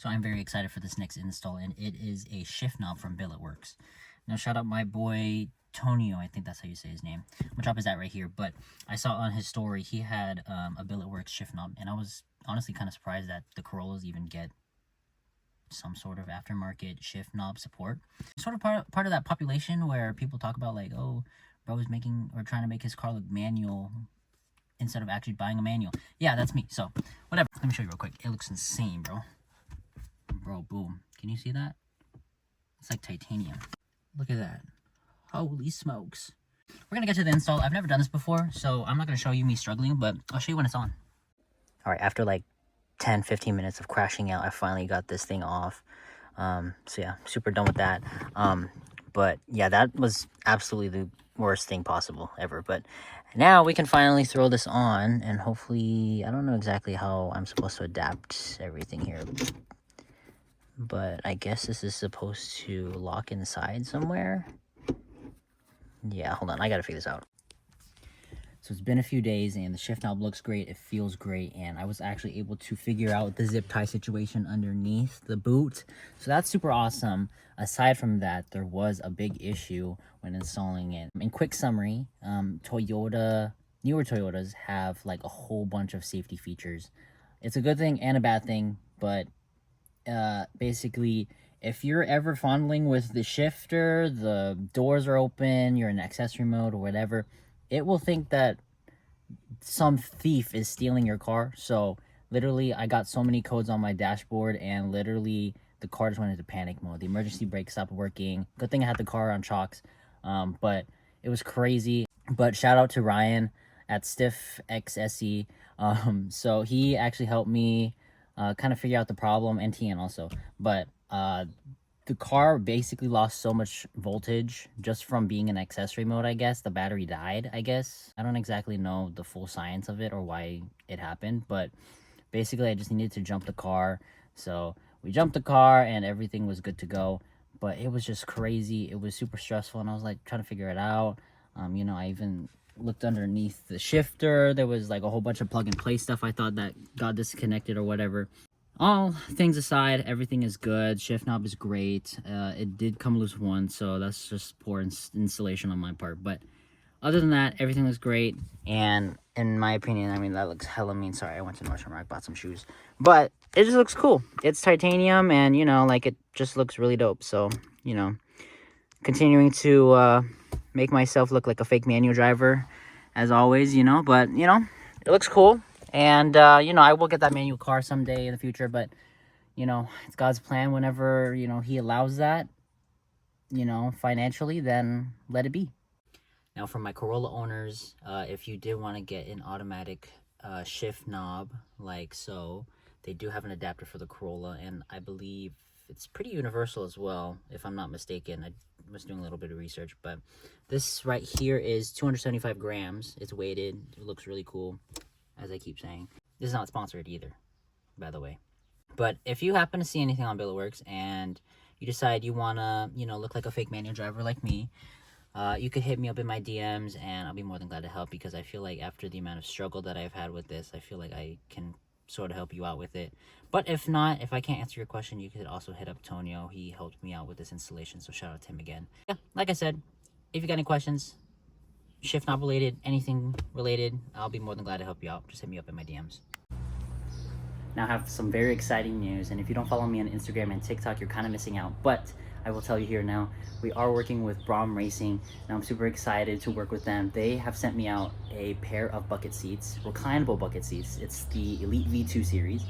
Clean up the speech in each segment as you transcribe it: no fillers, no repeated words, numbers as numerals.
So I'm very excited for this next install, and it is a shift knob from Billetworks. Now shout out my boy Tonio, I think that's how you say his name. I'm gonna drop his at right here, but I saw on his story he had a Billetworks shift knob, and I was honestly kind of surprised that the Corollas even get some sort of aftermarket shift knob support. Sort of part of that population where people talk about like, oh, bro is making or trying to make his car look manual instead of actually buying a manual. Yeah, that's me. So whatever. Let me show you real quick. It looks insane, bro. Bro, boom. Can you see that? It's like titanium. Look at that. Holy smokes. We're gonna get to the install. I've never done this before, so I'm not gonna show you me struggling, but I'll show you when it's on. All right, after like 10-15 minutes of crashing out, I finally got this thing off. So yeah, super done with that. But yeah, that was absolutely the worst thing possible ever. But now we can finally throw this on, and hopefully, I don't know exactly how I'm supposed to adapt everything here, but I guess this is supposed to lock inside somewhere. Yeah, hold on, I gotta figure this out. So it's been a few days, and the shift knob looks great, it feels great, and I was actually able to figure out the zip tie situation underneath the boot. So that's super awesome. Aside from that, there was a big issue when installing it. In quick summary, newer Toyotas have like a whole bunch of safety features. It's a good thing and a bad thing, but basically, if you're ever fondling with the shifter, the doors are open, you're in accessory mode or whatever, it will think that some thief is stealing your car. So literally, I got so many codes on my dashboard, and literally the car just went into panic mode. The emergency brake stopped working. Good thing I had the car on chocks, but it was crazy. But shout out to Ryan at Stiff XSE. So he actually helped me kind of figure out the problem, and TN also. But the car basically lost so much voltage just from being in accessory mode, I guess. The battery died, I guess. I don't exactly know the full science of it or why it happened, but basically I just needed to jump the car. So we jumped the car and everything was good to go, but it was just crazy. It was super stressful, and I was like trying to figure it out. You know, I even looked underneath the shifter. There was like a whole bunch of plug and play stuff I thought that got disconnected or whatever. All things aside, everything is good. Shift knob is great. It did come loose once, so that's just poor installation on my part. But other than that, everything looks great. And in my opinion, I mean, that looks hella mean. Sorry, I went to Nordstrom Rack, bought some shoes. But it just looks cool. It's titanium, and, you know, like, it just looks really dope. So, you know, continuing to make myself look like a fake manual driver, as always, you know. But, you know, it looks cool. And, you know, I will get that manual car someday in the future, but, you know, it's God's plan. Whenever, you know, he allows that, you know, financially, then let it be. Now, for my Corolla owners, if you did want to get an automatic shift knob like so, they do have an adapter for the Corolla, and I believe it's pretty universal as well, if I'm not mistaken. I was doing a little bit of research, but this right here is 275 grams. It's weighted. It looks really cool. As I keep saying, this is not sponsored either, by the way. But if you happen to see anything on Billetworks and you decide you want to, you know, look like a fake manual driver like me, you could hit me up in my DMs, and I'll be more than glad to help, because I feel like after the amount of struggle that I've had with this, I feel like I can sort of help you out with it. But if not, if I can't answer your question, you could also hit up Tonio. He helped me out with this installation, so shout out to him again. Yeah, like I said, if you got any questions, shift knob related, anything related, I'll be more than glad to help you out. Just hit me up in my DMs. Now I have some very exciting news, and if you don't follow me on Instagram and TikTok, you're kind of missing out, but I will tell you here now. We are working with Brom Racing, and I'm super excited to work with them. They have sent me out a pair of bucket seats, reclinable bucket seats. It's the Elite V2 series.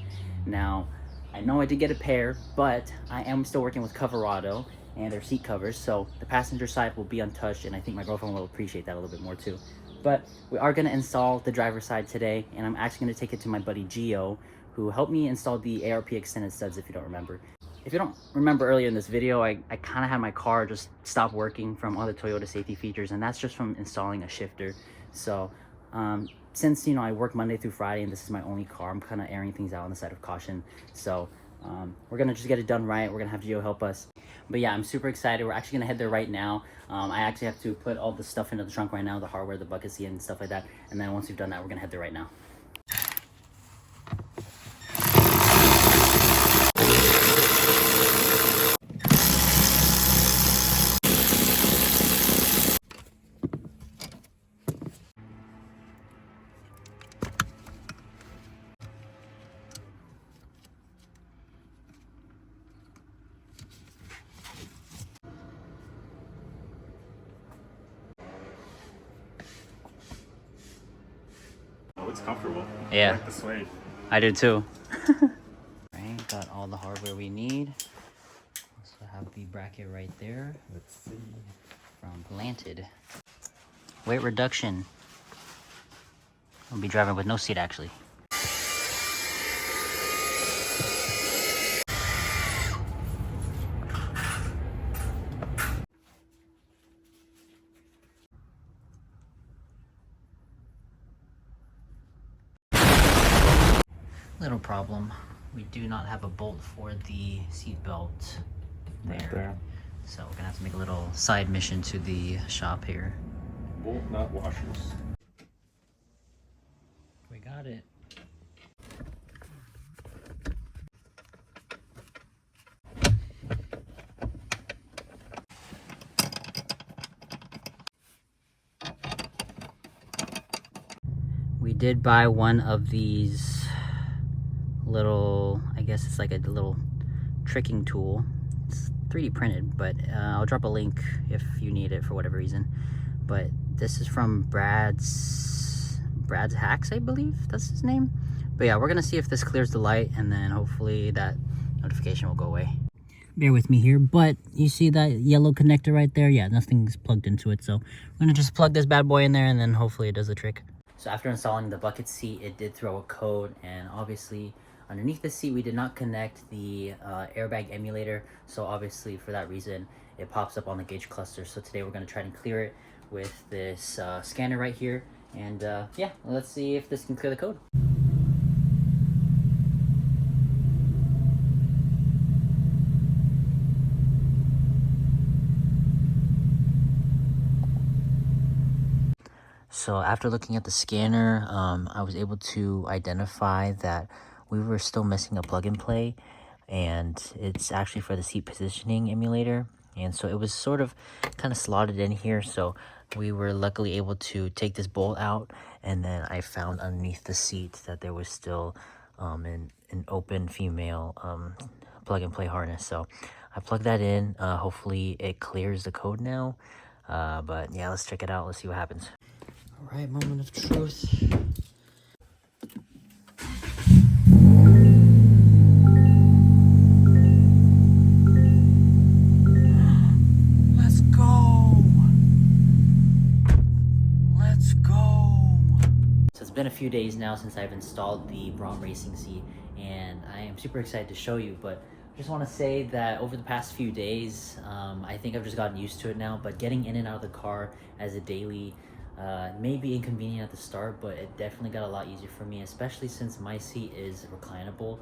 Now, I know I did get a pair, but I am still working with Coverado and their seat covers, so the passenger side will be untouched, and I think my girlfriend will appreciate that a little bit more too. But we are going to install the driver's side today, and I'm actually going to take it to my buddy Gio, who helped me install the ARP extended studs, if you don't remember. If you don't remember earlier in this video, I kind of had my car just stop working from all the Toyota safety features, and that's just from installing a shifter. So since, you know, I work Monday through Friday and this is my only car, I'm kind of airing things out on the side of caution. So we're gonna just get it done right. We're gonna have Gio help us. But yeah, I'm super excited. We're actually gonna head there right now. I actually have to put all the stuff into the trunk right now, the hardware, the bucket seat and stuff like that. And then once we've done that, we're gonna head there right now. Oh, it's comfortable. Yeah. I like the suede. I do too. Right, got all the hardware we need. Also have the bracket right there. Let's see. From Planted. Weight reduction. I'll be driving with no seat actually. Little problem. We do not have a bolt for the seat belt there. So we're gonna have to make a little side mission to the shop here. Bolt nut washers. We got it. We did buy one of these little, I guess it's like a little tricking tool. It's 3D printed, but I'll drop a link if you need it for whatever reason. But this is from Brad's Hacks, I believe that's his name. But yeah, we're gonna see if this clears the light, and then hopefully that notification will go away. Bear with me here, but you see that yellow connector right there? Yeah, nothing's plugged into it, so I'm gonna just plug this bad boy in there, and then hopefully it does the trick. So after installing the bucket seat, it did throw a code, and obviously underneath the seat we did not connect the airbag emulator, so obviously for that reason it pops up on the gauge cluster. So today we're going to try and clear it with this scanner right here, and yeah, let's see if this can clear the code. So after looking at the scanner, I was able to identify that we were still missing a plug and play, and it's actually for the seat positioning emulator. And so it was sort of kind of slotted in here. So we were luckily able to take this bolt out, and then I found underneath the seat that there was still an open female plug and play harness. So I plugged that in. Hopefully it clears the code now. But yeah, let's check it out. Let's see what happens. All right, moment of truth. Let's go. Let's go. So it's been a few days now since I've installed the Brom Racing seat, and I am super excited to show you, but I just want to say that over the past few days, I think I've just gotten used to it now, but getting in and out of the car as a daily may be inconvenient at the start, but it definitely got a lot easier for me, especially since my seat is reclinable.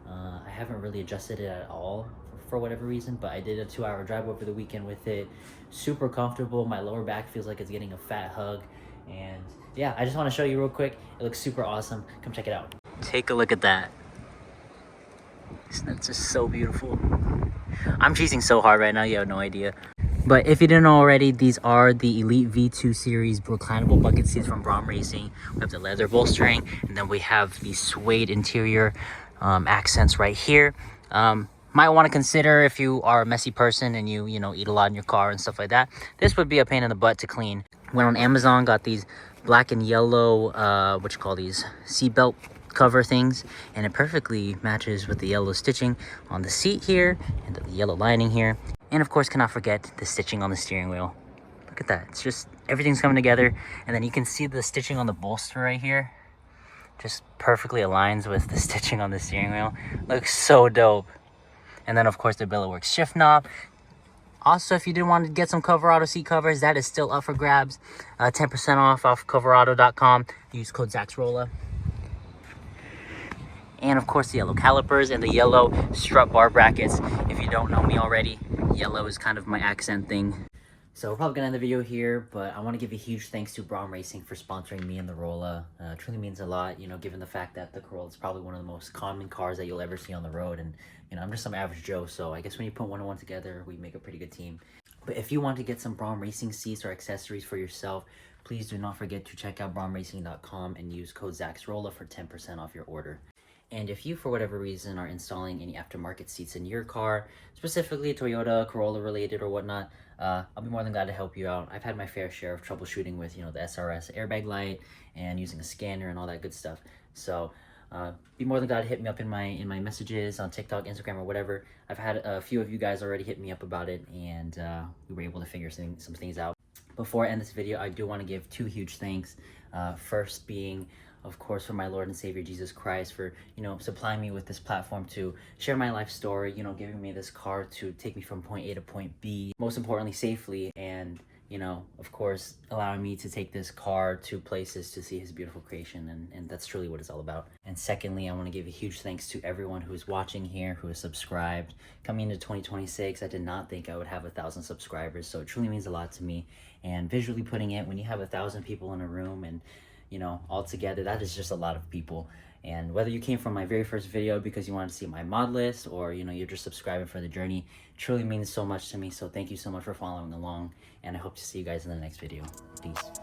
I haven't really adjusted it at all for whatever reason, but I did a 2-hour drive over the weekend with it. Super comfortable. My lower back feels like it's getting a fat hug, and yeah, I just want to show you real quick. It looks super awesome. Come check it out. Take a look at that. That's just so beautiful. I'm cheesing so hard right now, you have no idea. But if you didn't know already, these are the Elite V2 series reclinable bucket seats from Brom Racing. We have the leather bolstering, and then we have the suede interior accents right here. Might want to consider, if you are a messy person and you know, eat a lot in your car and stuff like that, this would be a pain in the butt to clean. Went on Amazon, got these black and yellow, what you call these, seatbelt cover things, and it perfectly matches with the yellow stitching on the seat here and the yellow lining here. And of course, cannot forget the stitching on the steering wheel. Look at that. It's just, everything's coming together. And then you can see the stitching on the bolster right here. Just perfectly aligns with the stitching on the steering wheel. Looks so dope. And then of course the Billet Works shift knob. Also, if you did want to get some Coverado seat covers, that is still up for grabs. 10% off Coverado.com. Use code ZAXROLA. And of course the yellow calipers and the yellow strut bar brackets. If you don't know me already, yellow is kind of my accent thing. So we're probably gonna end the video here, but I want to give a huge thanks to Brom Racing for sponsoring me and the Corolla. It truly means a lot, you know, given the fact that the Corolla is probably one of the most common cars that you'll ever see on the road. And, you know, I'm just some average Joe, so I guess when you put one and one together, we make a pretty good team. But if you want to get some Brom Racing seats or accessories for yourself, please do not forget to check out bromracing.com and use code ZAXROLA for 10% off your order. And if you, for whatever reason, are installing any aftermarket seats in your car, specifically Toyota, Corolla related or whatnot, I'll be more than glad to help you out. I've had my fair share of troubleshooting with, the SRS airbag light and using a scanner and all that good stuff. So be more than glad to hit me up in my messages on TikTok, Instagram, or whatever. I've had a few of you guys already hit me up about it, and we were able to figure some things out. Before I end this video, I do want to give two huge thanks. First being, of course, for my Lord and Savior Jesus Christ for, supplying me with this platform to share my life story, giving me this car to take me from point A to point B, most importantly, safely, and, of course, allowing me to take this car to places to see his beautiful creation, and that's truly what it's all about. And secondly, I want to give a huge thanks to everyone who is watching here, who is subscribed. Coming into 2026, I did not think I would have 1,000 subscribers, so it truly means a lot to me. And visually putting it, when you have 1,000 people in a room and all together, that is just a lot of people. And whether you came from my very first video because you wanted to see my mod list, or you're just subscribing for the journey, it truly means so much to me. So thank you so much for following along, and I hope to see you guys in the next video. Peace.